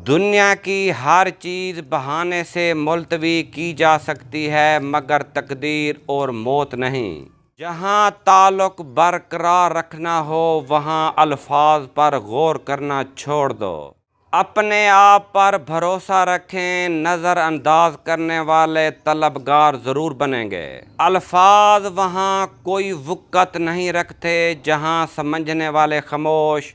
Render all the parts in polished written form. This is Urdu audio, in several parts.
دنیا کی ہر چیز بہانے سے ملتوی کی جا سکتی ہے مگر تقدیر اور موت نہیں۔ جہاں تعلق برقرار رکھنا ہو وہاں الفاظ پر غور کرنا چھوڑ دو۔ اپنے آپ پر بھروسہ رکھیں، نظر انداز کرنے والے طلبگار ضرور بنیں گے۔ الفاظ وہاں کوئی وقت نہیں رکھتے جہاں سمجھنے والے خاموش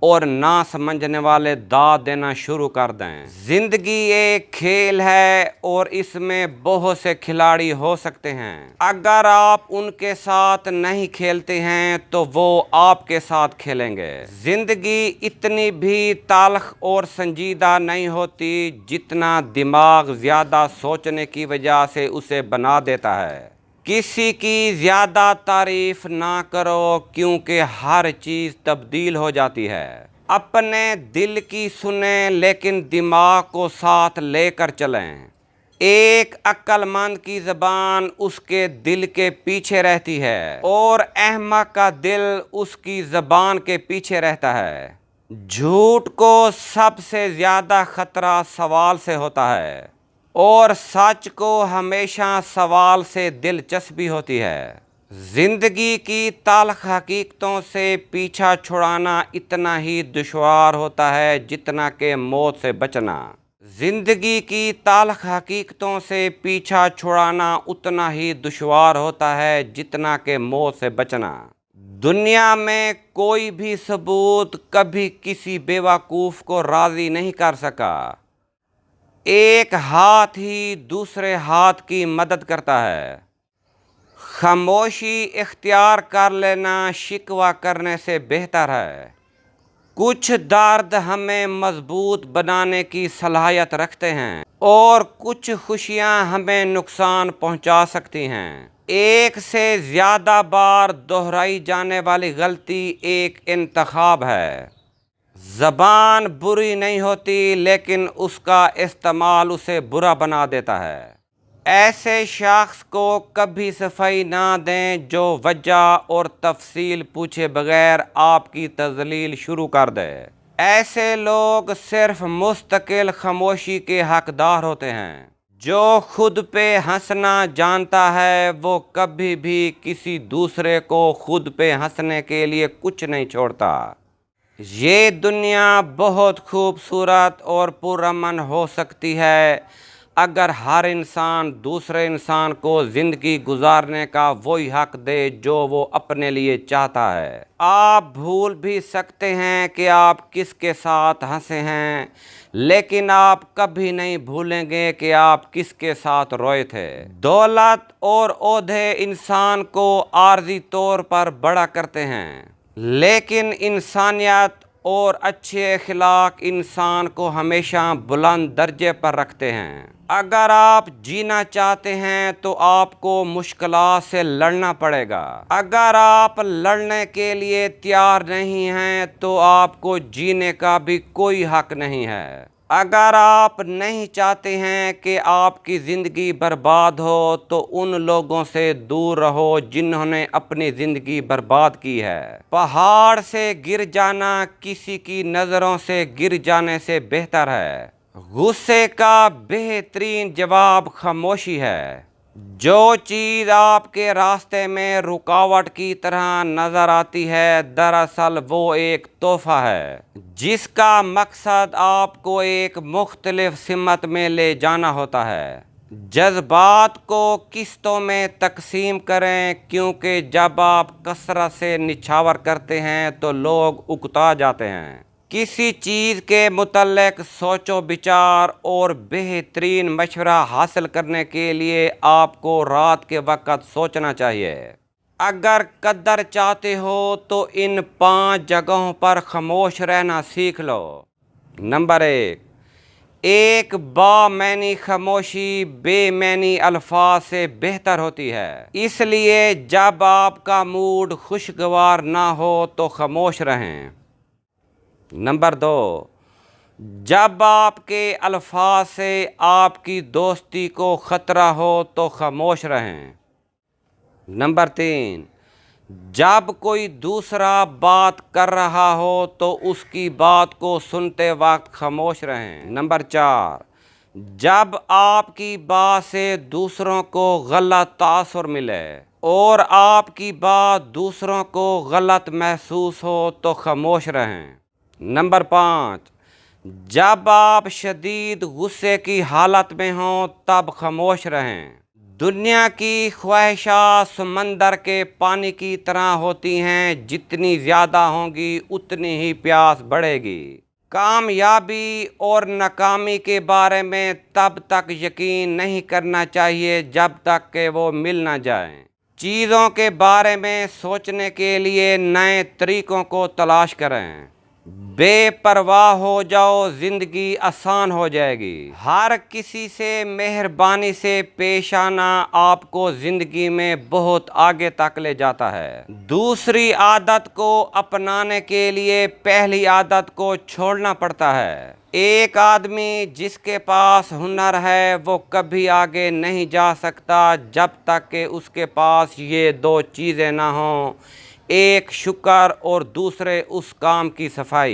اور نہ سمجھنے والے داد دینا شروع کر دیں۔ زندگی ایک کھیل ہے اور اس میں بہت سے کھلاڑی ہو سکتے ہیں۔ اگر آپ ان کے ساتھ نہیں کھیلتے ہیں تو وہ آپ کے ساتھ کھیلیں گے۔ زندگی اتنی بھی تلخ اور سنجیدہ نہیں ہوتی جتنا دماغ زیادہ سوچنے کی وجہ سے اسے بنا دیتا ہے۔ کسی کی زیادہ تعریف نہ کرو کیونکہ ہر چیز تبدیل ہو جاتی ہے۔ اپنے دل کی سنیں لیکن دماغ کو ساتھ لے کر چلیں۔ ایک عقل مند کی زبان اس کے دل کے پیچھے رہتی ہے اور احمق کا دل اس کی زبان کے پیچھے رہتا ہے۔ جھوٹ کو سب سے زیادہ خطرہ سوال سے ہوتا ہے اور سچ کو ہمیشہ سوال سے دلچسپی ہوتی ہے۔ زندگی کی تلخ حقیقتوں سے پیچھا چھڑانا اتنا ہی دشوار ہوتا ہے جتنا کہ موت سے بچنا۔ زندگی کی تلخ حقیقتوں سے پیچھا چھڑانا اتنا ہی دشوار ہوتا ہے جتنا کہ موت سے بچنا۔ دنیا میں کوئی بھی ثبوت کبھی کسی بیوقوف کو راضی نہیں کر سکا۔ ایک ہاتھ ہی دوسرے ہاتھ کی مدد کرتا ہے۔ خاموشی اختیار کر لینا شکوہ کرنے سے بہتر ہے۔ کچھ درد ہمیں مضبوط بنانے کی صلاحیت رکھتے ہیں اور کچھ خوشیاں ہمیں نقصان پہنچا سکتی ہیں۔ ایک سے زیادہ بار دہرائی جانے والی غلطی ایک انتخاب ہے۔ زبان بری نہیں ہوتی لیکن اس کا استعمال اسے برا بنا دیتا ہے۔ ایسے شخص کو کبھی صفائی نہ دیں جو وجہ اور تفصیل پوچھے بغیر آپ کی تذلیل شروع کر دے۔ ایسے لوگ صرف مستقل خاموشی کے حقدار ہوتے ہیں۔ جو خود پہ ہنسنا جانتا ہے وہ کبھی بھی کسی دوسرے کو خود پہ ہنسنے کے لیے کچھ نہیں چھوڑتا۔ یہ دنیا بہت خوبصورت اور پرامن ہو سکتی ہے اگر ہر انسان دوسرے انسان کو زندگی گزارنے کا وہی حق دے جو وہ اپنے لیے چاہتا ہے۔ آپ بھول بھی سکتے ہیں کہ آپ کس کے ساتھ ہنسے ہیں لیکن آپ کبھی نہیں بھولیں گے کہ آپ کس کے ساتھ روئے تھے۔ دولت اور عہدے انسان کو عارضی طور پر بڑا کرتے ہیں لیکن انسانیت اور اچھے اخلاق انسان کو ہمیشہ بلند درجے پر رکھتے ہیں۔ اگر آپ جینا چاہتے ہیں تو آپ کو مشکلات سے لڑنا پڑے گا۔ اگر آپ لڑنے کے لیے تیار نہیں ہیں تو آپ کو جینے کا بھی کوئی حق نہیں ہے۔ اگر آپ نہیں چاہتے ہیں کہ آپ کی زندگی برباد ہو تو ان لوگوں سے دور رہو جنہوں نے اپنی زندگی برباد کی ہے۔ پہاڑ سے گر جانا کسی کی نظروں سے گر جانے سے بہتر ہے۔ غصے کا بہترین جواب خاموشی ہے۔ جو چیز آپ کے راستے میں رکاوٹ کی طرح نظر آتی ہے دراصل وہ ایک تحفہ ہے جس کا مقصد آپ کو ایک مختلف سمت میں لے جانا ہوتا ہے۔ جذبات کو قسطوں میں تقسیم کریں کیونکہ جب آپ کثرت سے نچھاور کرتے ہیں تو لوگ اکتا جاتے ہیں۔ کسی چیز کے متعلق سوچو بچار اور بہترین مشورہ حاصل کرنے کے لیے آپ کو رات کے وقت سوچنا چاہیے۔ اگر قدر چاہتے ہو تو ان 5 جگہوں پر خاموش رہنا سیکھ لو۔ نمبر 1، ایک بامعنی خاموشی بے معنی الفاظ سے بہتر ہوتی ہے۔ اس لیے جب آپ کا موڈ خوشگوار نہ ہو تو خاموش رہیں۔ نمبر 2، جب آپ کے الفاظ سے آپ کی دوستی کو خطرہ ہو تو خاموش رہیں۔ نمبر 3، جب کوئی دوسرا بات کر رہا ہو تو اس کی بات کو سنتے وقت خاموش رہیں۔ نمبر 4، جب آپ کی بات سے دوسروں کو غلط تاثر ملے اور آپ کی بات دوسروں کو غلط محسوس ہو تو خاموش رہیں۔ نمبر 5، جب آپ شدید غصے کی حالت میں ہوں تب خاموش رہیں۔ دنیا کی خواہشات سمندر کے پانی کی طرح ہوتی ہیں، جتنی زیادہ ہوں گی اتنی ہی پیاس بڑھے گی۔ کامیابی اور ناکامی کے بارے میں تب تک یقین نہیں کرنا چاہیے جب تک کہ وہ مل نہ جائیں۔ چیزوں کے بارے میں سوچنے کے لیے نئے طریقوں کو تلاش کریں۔ بے پرواہ ہو جاؤ، زندگی آسان ہو جائے گی۔ ہر کسی سے مہربانی سے پیش آنا آپ کو زندگی میں بہت آگے تک لے جاتا ہے۔ دوسری عادت کو اپنانے کے لیے پہلی عادت کو چھوڑنا پڑتا ہے۔ ایک آدمی جس کے پاس ہنر ہے وہ کبھی آگے نہیں جا سکتا جب تک کہ اس کے پاس یہ دو چیزیں نہ ہوں، ایک شکر اور دوسرے اس کام کی صفائی۔